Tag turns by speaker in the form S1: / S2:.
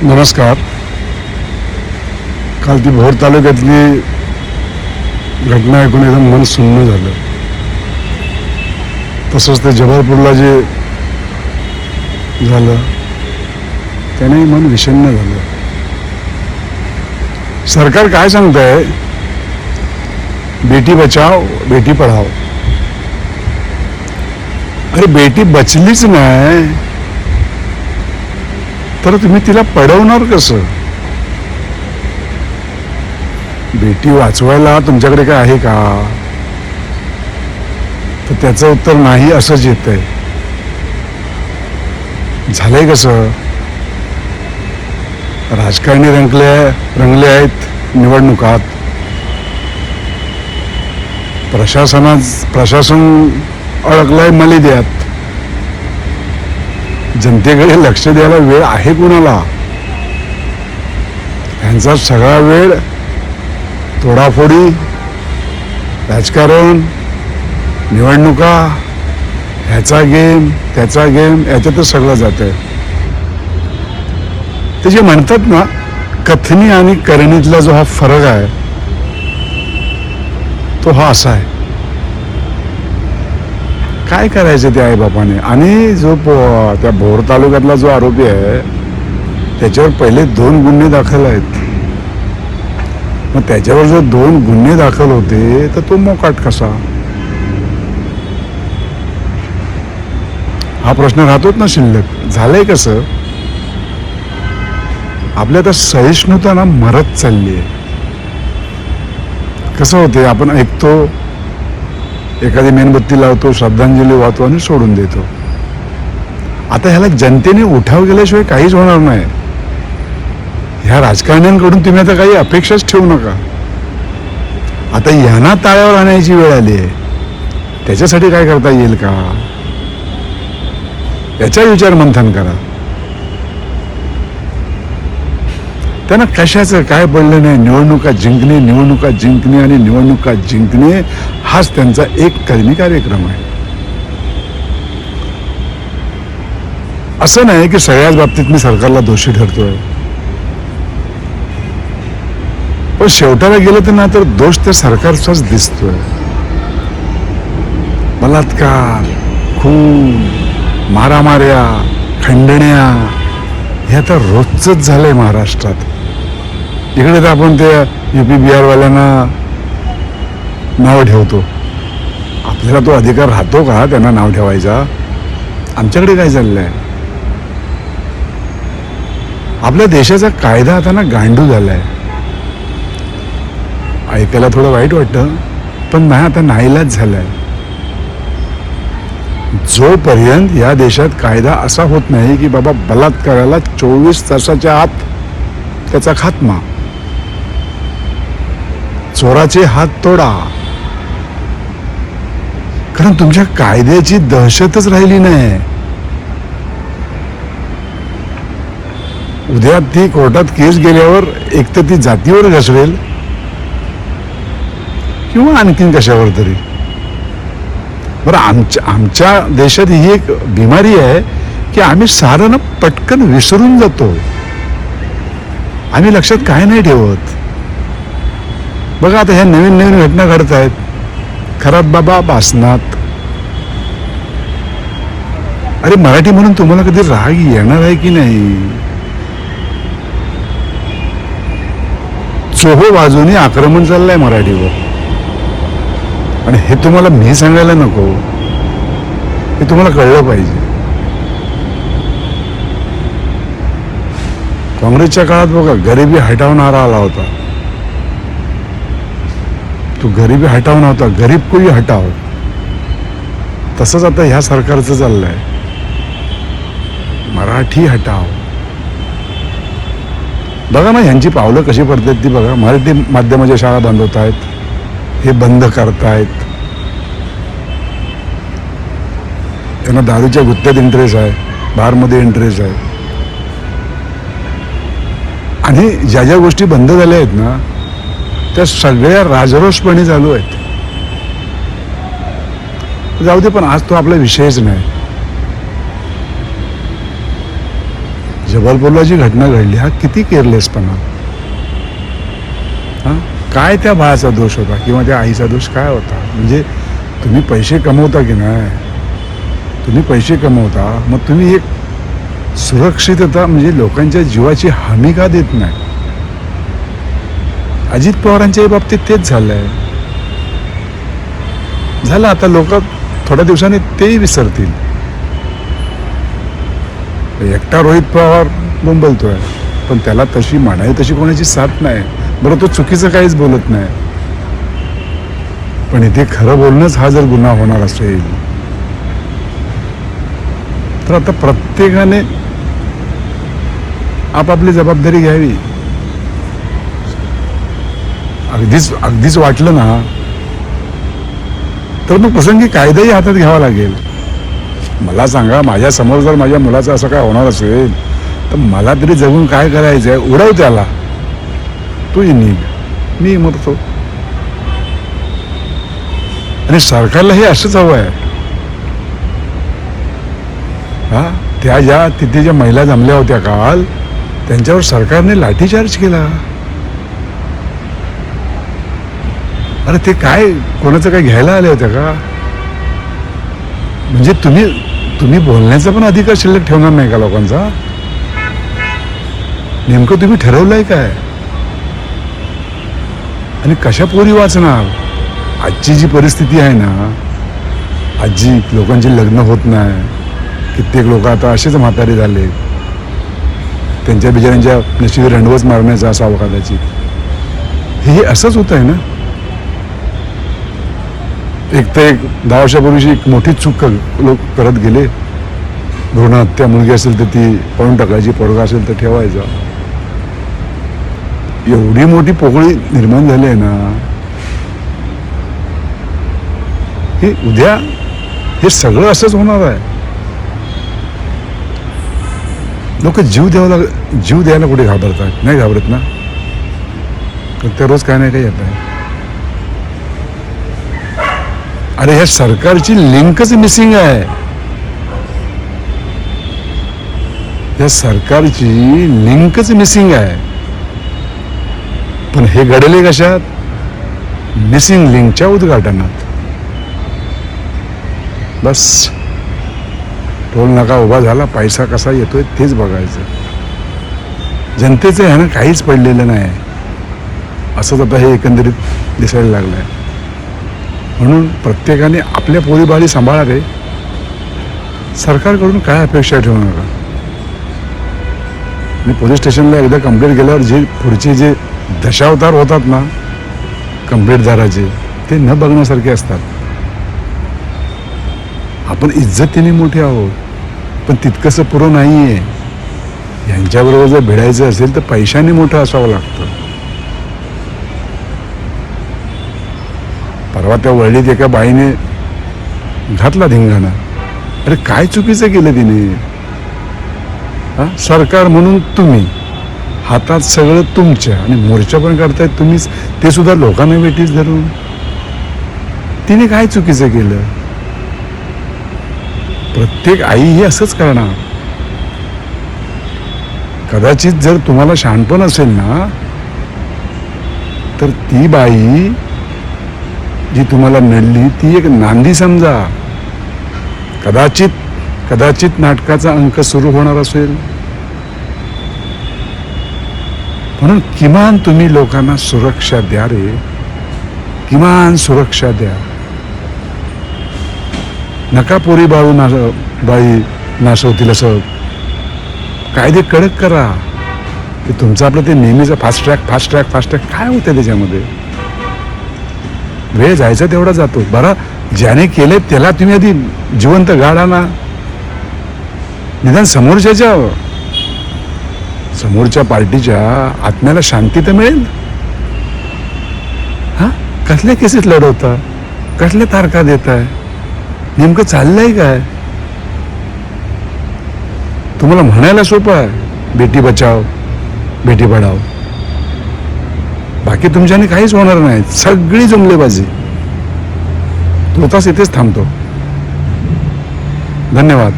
S1: नमस्कार. काल ती भोर तालुक्यातली घटना ऐकून एकदम मन सुन्न झालं. तसंच ते जबलपूरला जे झालं त्याने मन विषण्ण झालं. सरकार काय सांगतंय, बेटी बचाव बेटी पढाओ. अरे बेटी बचलीच नाही तर तुम्ही तिला पडवणार कसं? बेटी वाचवायला तुमच्याकडे काय आहे का? तर त्याचं उत्तर नाही असंच येतंय. झालंय कसं? राजकारणी रंगले आहेत निवडणुकात. प्रशासन अडकलाय मलिद्यात. जनतेकडे लक्ष द्यायला वेळ आहे कुणाला? यांचा सगळा वेळ तोडाफोडी, राजकारण, निवडणुका, ह्याचा गेम त्याचा गेम याच्यातच सगळं जातंय. ते जे म्हणतात ना, कथनी आणि करणीतला जो हा फरक आहे तो हा असा आहे. काय करायचं त्या आईबापाने? आणि जो त्या भोर तालुक्यातला जो आरोपी आहे त्याच्यावर पहिले 2 गुन्हे दाखल आहेत. मग त्याच्यावर जर 2 गुन्हे दाखल होते तर तो मोकाट कसा? हा प्रश्न राहतोच ना शिल्लक. झालंय कसं? आपल्या आता सहिष्णुता ना मरत चालली आहे. कसं होते, आपण ऐकतो, एखादी मेणबत्ती लावतो, श्रद्धांजली वाहतो आणि सोडून देतो. आता ह्याला जनतेने उठाव केल्याशिवाय काहीच होणार नाही. ह्या राजकारण्यांकडून तुम्ही आता काही अपेक्षाच ठेवू नका. आता यांना ताळ्यावर आणायची वेळ आली आहे. त्याच्यासाठी काय करता येईल का? याचा विचार मंथन करा. त्यांना कशाचं काय पडलं नाही. निवडणुका जिंकणे आणि निवडणुका जिंकणे हाच त्यांचा एक कलमी कार्यक्रम आहे. असं नाही की सगळ्याच बाबतीत मी सरकारला दोषी ठरतोय, पण शेवटाला गेलं तर ना तर दोष त्या सरकारचाच दिसतोय. बलात्कार, खून, मारामाऱ्या, खंडण्या हे आता रोजच झालंय महाराष्ट्रात. इकडे तर आपण ते UP बिहार वाल्यांना नाव ठेवतो. आपल्याला तो अधिकार राहतो का त्यांना नाव ठेवायचा? आमच्याकडे काय चाललंय? आपल्या देशाचा कायदा आता ना गांडू झालाय. ऐकायला थोडं वाईट वाटतं, पण नाही, आता नाईलाज झालाय. जोपर्यंत या देशात कायदा असा होत नाही की बाबा बलात्काराला 24 तासाच्या आत त्याचा खात्मा, चोराचे हात तोडा, कारण तुमच्या कायद्याची दहशतच राहिली नाही. उद्या ती कोर्टात केस गेल्यावर एक तर ती जातीवर घसरेल किंवा आणखीन कशावर तरी. बरं, आमच्या देशात ही एक बिमारी आहे की आम्ही सारं पटकन विसरून जातो. आम्ही लक्षात काय नाही ठेवत. बघा आता ह्या नवीन घटना घडत आहेत. खरात बाबा बासनात. अरे मराठी म्हणून तुम्हाला कधी राग येणार आहे की नाही? चोहो बाजूनी आक्रमण चाललंय मराठीवर. आणि हे तुम्हाला मी सांगायला नको, हे तुम्हाला कळलं पाहिजे. काँग्रेसच्या काळात बघा गरिबी हटवणारा आला होता. तो गरिबी हटाव नव्हता, गरीब कोई हटाव. तसंच आता ह्या सरकारचं चाललंय, मराठी हटाव. बघा ना ह्यांची पावलं कशी पडतात ती बघा. मराठी माध्यमाच्या शाळा बंद होत आहेत, हे बंद करतायत. त्यांना दारूच्या गुत्त्यात इंटरेस्ट आहे, बारमध्ये इंटरेस्ट आहे. आणि ज्या ज्या गोष्टी बंद झाल्या आहेत ना त्या सगळ्या राजरोषपणे चालू आहेत. जाऊ दे, पण आज तो आपला विषयच नाही. जबलपूरला जी घटना घडली हा किती केअरलेसपणा. हा, काय त्या बाळाचा दोष होता किंवा त्या आईचा दोष काय होता? म्हणजे तुम्ही पैसे कमवता की नाही, तुम्ही पैसे कमवता, मग तुम्ही एक सुरक्षितता म्हणजे लोकांच्या जीवाची हमी का देत नाही? अजित पवारांच्या बाबतीत तेच झालंय. झालं आता लोक थोड्या दिवसांनी तेही विसरतील. एकटा रोहित पवार बोंबलतोय, पण त्याला तशी म्हणावी तशी कोणाची साथ नाही. बरं, तो चुकीचं काहीच बोलत नाही, पण इथे खरं बोलणंच हा जर गुन्हा होणार असेल तर आता प्रत्येकाने आपापली जबाबदारी घ्यावी. अगदीच वाटलं ना तर मग प्रसंगी कायदाही हातात घ्यावा लागेल. मला सांगा, माझ्या समोर जर माझ्या मुलाचं असं काय होणार असेल तर मला तरी जगून काय करायचंय? उडव त्याला, तू निघ, मी मरतो. आणि सरकारला हे असंच हवं आहे. हा, त्या ज्या तिथे ज्या महिला जमल्या होत्या काल, त्यांच्यावर सरकारने लाठीचार्ज केला. अरे ते काय कोणाचं काय घ्यायला आल्या होत्या का? म्हणजे तुम्ही बोलण्याचा पण अधिकार शिल्लक ठेवणार नाही का लोकांचा? नेमकं तुम्ही ठरवलंय काय? आणि कशा पोरी वाचणार? आजची जी परिस्थिती आहे ना, आजची लोकांची लग्न होत नाही, कित्येक लोक आता असेच म्हातारे झाले, त्यांच्या बिचाऱ्यांच्या नशिबी रंडवच मारण्याचा असावं कदाचित. हे असंच होत आहे ना. एक तर 10 वर्षापूर्वीची एक मोठी चूक लोक करत गेले. भ्रूण हत्या, मुलगी असेल तर ती पळून टाकायची, पोरगा असेल तर ठेवायचा. एवढी मोठी पोकळी निर्माण झाली आहे ना, हे उद्या हे सगळं असंच होणार आहे. लोक जीव द्यायला कुठे घाबरतात? नाही घाबरत ना. प्रत्येक रोज काय नाही काय येत आहे. अरे ह्या सरकारची लिंकच मिसिंग आहे. या सरकारची लिंकच मिसिंग आहे. पण हे घडले कशात? मिसिंग लिंकच्या उद्घाटनात. बस, टोल नाका उभा झाला, पैसा कसा येतोय तेच बघायचं. जनतेचं ह्यानं काहीच पडलेलं नाही, असंच आता हे एकंदरीत दिसायला लागलंय. म्हणून प्रत्येकाने आपल्या पोळीबाळी सांभाळावे. सरकारकडून काय अपेक्षा ठेवू नका. आणि पोलीस स्टेशनला एकदा कंप्लेंट केल्यावर जे पुढचे जे दशावतार होतात ना कंप्लेंटदाराचे, ते न बघण्यासारखे असतात. आपण इज्जतीने मोठे आहोत, पण तितकंसं पुरं नाहीये. यांच्याबरोबर जर भिडायचं असेल तर पैशाने मोठं असावं लागतं. परवा त्या वळलीत एका बाईने घातला धिंगाणा. अरे काय चुकीचं केलं तिने? हा, सरकार म्हणून तुम्ही, हातात सगळं तुमच्या, आणि मोर्चा पण करतायत तुम्हीच, ते सुद्धा लोकांना वेठीस धरून. तिने काय चुकीचं केलं? प्रत्येक आई ही असंच करणार. कदाचित जर तुम्हाला शहाणपण असेल ना, तर ती बाई जी तुम्हाला नडली ती एक नांदी समजा. कदाचित नाटकाचा अंक सुरू होणार असेल. म्हणून किमान तुम्ही लोकांना सुरक्षा द्या रे, किमान सुरक्षा द्या. नका पोरी बाई नासवतील असं कायदे कडक करा. की तुमचं आपलं ते नेहमीचं फास्ट ट्रॅक काय होतं त्याच्यामध्ये? वेळ जायचा तेवढा जातो. बरं, ज्याने केले त्याला तुम्ही आधी जिवंत गाडा ना. निदान समोरच्या पार्टीच्या आत्म्याला शांती तर मिळेल. हा, कसल्या केसेस लढवता, कसल्या तारखा देताय, नेमकं चाललंय काय? तुम्हाला म्हणायला सोपं आहे बेटी बचाव बेटी पढाव, बाकी तुमच्याने काहीच होणार नाही. सगळी जुमलेबाजी. तो तास इथेच थांबतो. धन्यवाद.